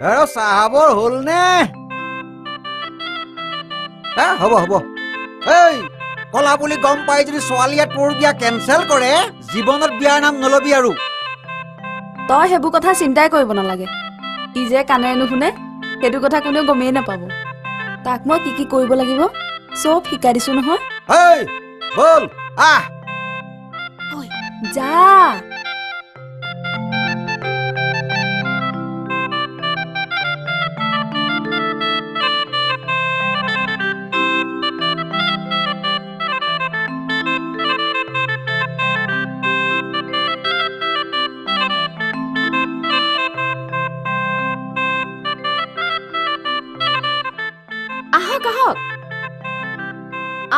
আৰু চাহাবৰ হ'ল নে হ'ব হ'ব এই কলা বুলি গম পাই যদি ছোৱালীয়ে তোৰ বিয়া কেঞ্চেল কৰে জীৱনত বিয়াৰ নাম নলবি আৰু তই সেইবোৰ কথা চিন্তাই কৰিব নালাগে ই যে কাণেৰে নুশুনে সেইটো কথা কোনেও গমেই নাপাব তাক মই কি কৰিব লাগিব চব শিকাই দিছো নহয় এই বল আহ যা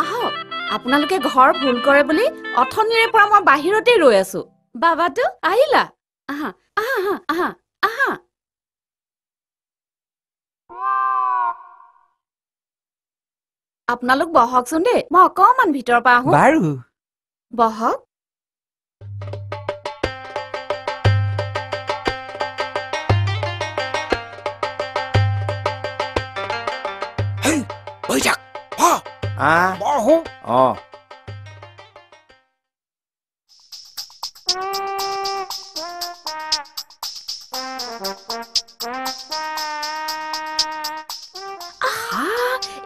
আহক আপোনালোকে ঘৰ ভুল কৰে বুলি অথনিৰে পৰা মই বাহিৰতে ৰৈ আছো বাবাটো আহিলা আহা আহা আহা আহা আপোনালোক বহকচোন দেই মই অকমান ভিতৰৰ পৰা আহো বাৰু বহক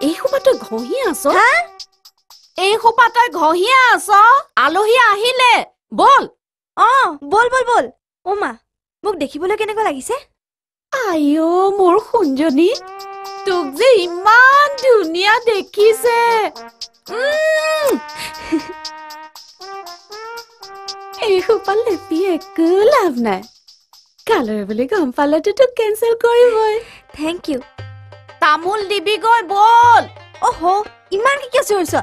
এই সোপা তই ঘঁহিয়া আছ এই সোপা তই ঘঁহিয়া আছ আলহী আহিলে বল বল বল বল অ মা মোক দেখিবলৈ কেনেকুৱা লাগিছে আইও মোৰ সুঞ্জনী তোক যে ইমান ধুনীয়া দেখিছে এই সোপা লেপি একো লাভ নাই কালৈ বুলি গম পালেতো তোক কেঞ্চেল কৰিবই থেংক ইউ তামোল দিবিগৈ বল অহ ইমান কি চিঞৰিছ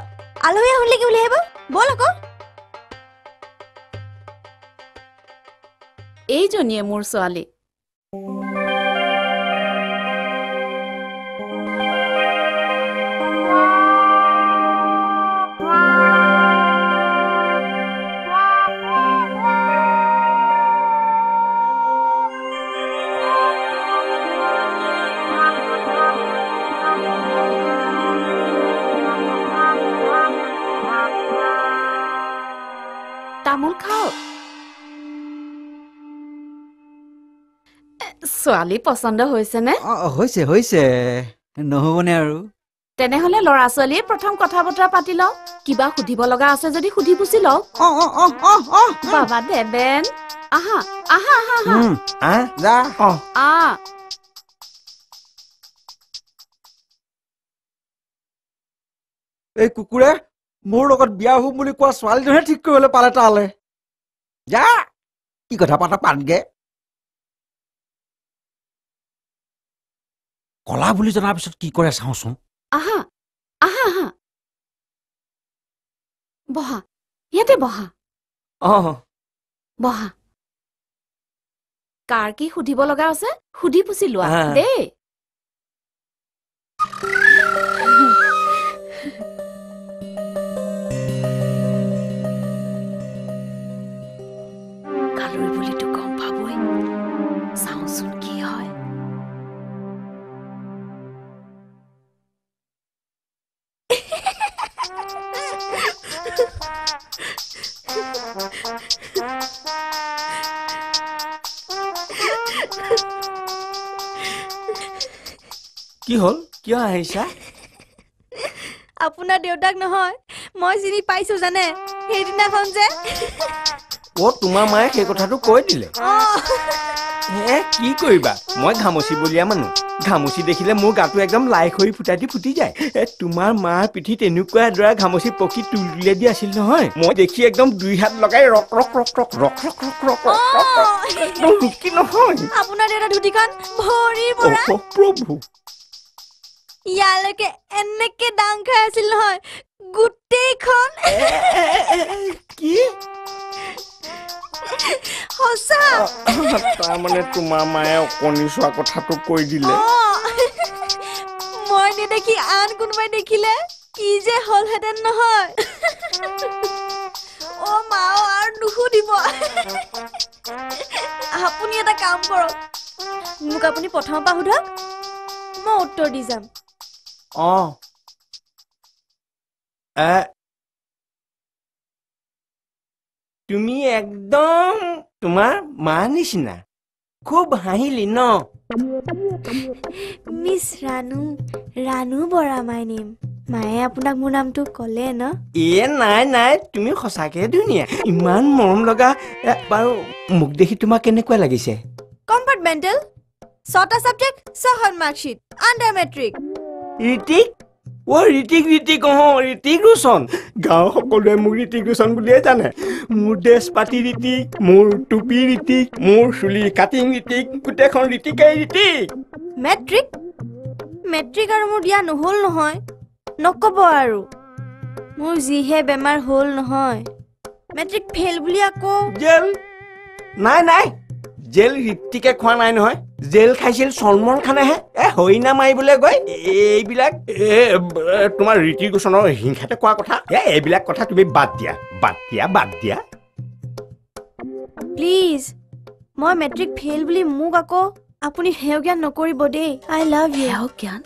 আলহী আহিলে কি বুলি আহিব বল আকৌ এইজনীয়ে মোৰ ছোৱালী তামোল খাও ছোৱালী পছন্দ হৈছে নে হৈছে হৈছে নহবনে আৰু তেনেহলে ল'ৰা ছোৱালীয়ে প্ৰথম কথা বতৰা পাতি লও কিবা সুধিব লগা আছে যদি সুধি পুছি লও বাবা দেবেন আহা আহা আহা যা এই কুকুৰে মোৰ লগত বিয়া হম বুলি কোৱা ছোৱালীজনহে ঠিক কৰিবলৈ পালে তালে যা কি কথা পাতা পানগে কলা বুলি জনাৰ পিছত কি কৰে চাওঁচোন আহা আহা আহা বহা ইয়াতে বহা বহা কাৰ কি সুধিব লগা আছে সুধি পুছি লোৱা দেই কালৈ বুলিতো গম পাবই চাওঁচোন কি হয় কি হল কিয় আহিছা আপোনাৰ দেউতাক নহয় মই চিনি পাইছো জানে সেইদিনাখন যে তোমাৰ মায়ে সেই কথাটো কৈ দিলে কি কৰিবা মই ঘামচি বলিয়া মানুহ ঘামচি দেখিলে মোৰ গাটো একদম লাই খৰি ফুটি যায় তোমাৰ মাৰ পিঠিত এনেকুৱা এডৰা ঘামচি পকি তুলিলে দি আছিল নহয় মই দেখি একদম দুই হাত লগাই rock rock rock rock rock rock rock rock ৰুকি নহয় আপোনাৰ দেউতা ধুতিখন ভৰি পৰা প্ৰভু ইয়ালৈকে এনেকে ডাং খাই আছিল নহয় গোটেইখন কি সঁচা তাৰমানে তোমাৰ মায়ে অকণি চোৱা কথাটো কৈ দিলে মই নেদেখি আন কোনোবাই দেখিলে কি যে হলহেঁতেন নহয় মা আৰু নুসুধিব আপুনি এটা কাম কৰক মোক আপুনি প্ৰথমৰ পৰা সোধক মই উত্তৰ দি যাম তুমি একদম তোমাৰ মা নিচিনা খুব হাঁহিলি ন miss Ranu Bora my name মায়ে আপোনাক মোৰ নামটো ক'লে ন নাই তুমি সঁচাকে ধুনীয়া ইমান মৰম লগা বাৰু মোক দেখি তোমাক কেনেকুৱা লাগিছে কম্পাৰ্টমেণ্টেল 6টা সাবজেক্ট 6খন marksheet under matric Hrithik Hrithik Roshan গাঁৱৰ সকলোৱে মোক ঋতিক ৰোশন বুলিয়ে জানে মোৰ ড্ৰেছ পাতি ঋতিক মোৰ টুপি ঋতিক মোৰ চুলি কাটিং ঋতিক গোটেইখন ঋতিকেই ঋতিক মেট্ৰিক আৰু মোৰ দিয়া নহ'ল নহয় নক'ব আৰু মোৰ যিহে বেমাৰ হ'ল নহয় মেট্ৰিক ফেইল বুলি আকৌ জেল নাই জেল ঋতিকে খোৱা নাই নহয় জেল খাইছিল সলমন খানেহে হৰিণা মাৰিবলৈ গৈ এইবিলাক তোমাৰ ঋতিক ৰোশনৰ হিংসাতে কোৱা কথা এইবিলাক কথা তুমি বাদ দিয়া প্লিজ মই মেট্ৰিক ফেইল বুলি মোক আকৌ আপুনি হেয় জ্ঞান নকৰিব দেই আই লাভ ইউ হেয় জ্ঞান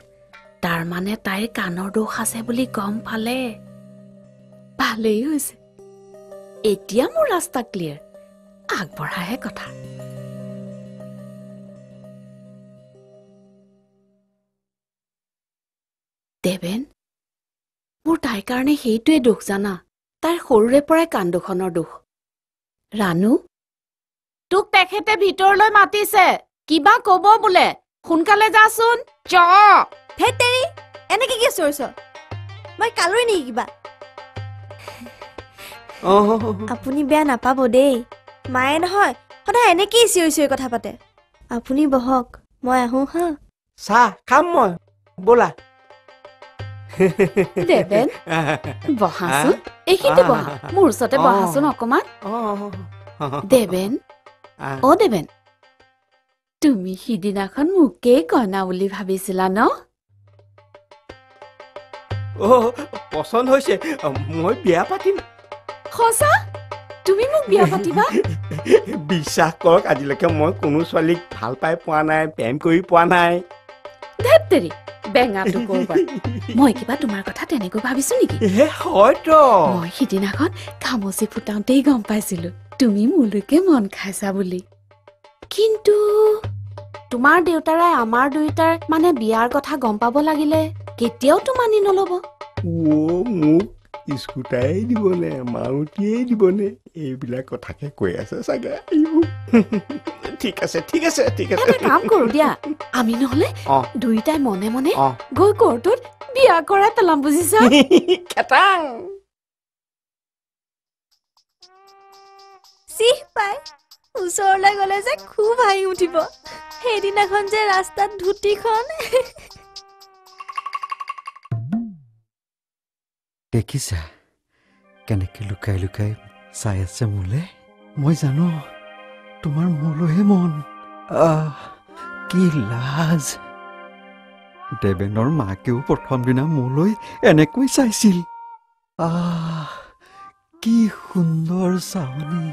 তাৰ মানে তাইৰ কাণৰ দোষ আছে বুলি গম পালে ভালেই হৈছে এতিয়া মোৰ ৰাস্তা ক্লিয়াৰ আগবঢ়াহে কথা দেবেন মোৰ তাইৰ কাৰণে সেইটোৱে দুখ জানা তাইৰ সৰুৰে পৰাই কাণ দুখনৰ দুখ ৰাণু তোক তেখেতে ভিতৰলৈ মাতিছে কিবা কব বোলে সোনকালে যাচোন হেতেৰি এনেকে কি চৰিছ মই কালৰি নেকি কিবা আপুনি বেয়া নাপাব দেই মায়ে নহয় সদায় এনেকেই চিঞৰি কথা পাতে আপুনি বহক মই আহো হা চাহ খাম মই ব'লা দেবেন বহাচোন এইখিনিতে বহা মোৰ ওচৰতে বহাচোন অকমান দেবেন দেবেন তুমি সিদিনাখন মোকেই কইনা বুলি ভাবিছিলা ন পচন্দ হৈছে মই বিয়া পাতিম সঁচা তুমি মোক বিয়া পাতিবা বিশ্বাস কৰক আজিলৈকে মই কোনো ছোৱালীক ভাল পাই পোৱা নাই প্ৰেম কৰি পোৱা নাই ধেত্তেৰি বেঙাটো কৰবাৰ মই কিবা তোমাৰ কথা তেনেকৈ ভাবিছো নেকি হয়তো মই সিদিনাখন খামচি ফুটাওঁতেই গম পাইছিলো তুমি মোলৈকে মন খাইছা বুলি কিন্তু তোমাৰ দেউতাৰে আমাৰ দুইটাৰ মানে বিয়াৰ কথা গম পাব লাগিলে কেতিয়াওতো মানি নলব মোক স্কুটাৰে দিবনে মাৰুতিয়ে দিবনে এইবিলাক কথাকে কৈ আছে চাগে ঠিক আছে এটা কাম কৰো দিয়া আমি নহলে দুইটাই মনে মনে গৈ কোৰ্টত বিয়া কৰাই পেলাম বুজিছা খেতাং চিহ পাই ওচৰলৈ গলে যে খুব হাঁহি উঠিব সেইদিনাখন যে ৰাস্তাত ধুতিখন দেখিছা কেনেকে লুকাই লুকাই চাই আছে মোলে মই জানো তোমাৰ মোলৈহে মন কি লাজ দেবেনৰ মাকেও প্ৰথম দিনা মোলৈ এনেকৈ চাইছিল কি সুন্দৰ চাৱনী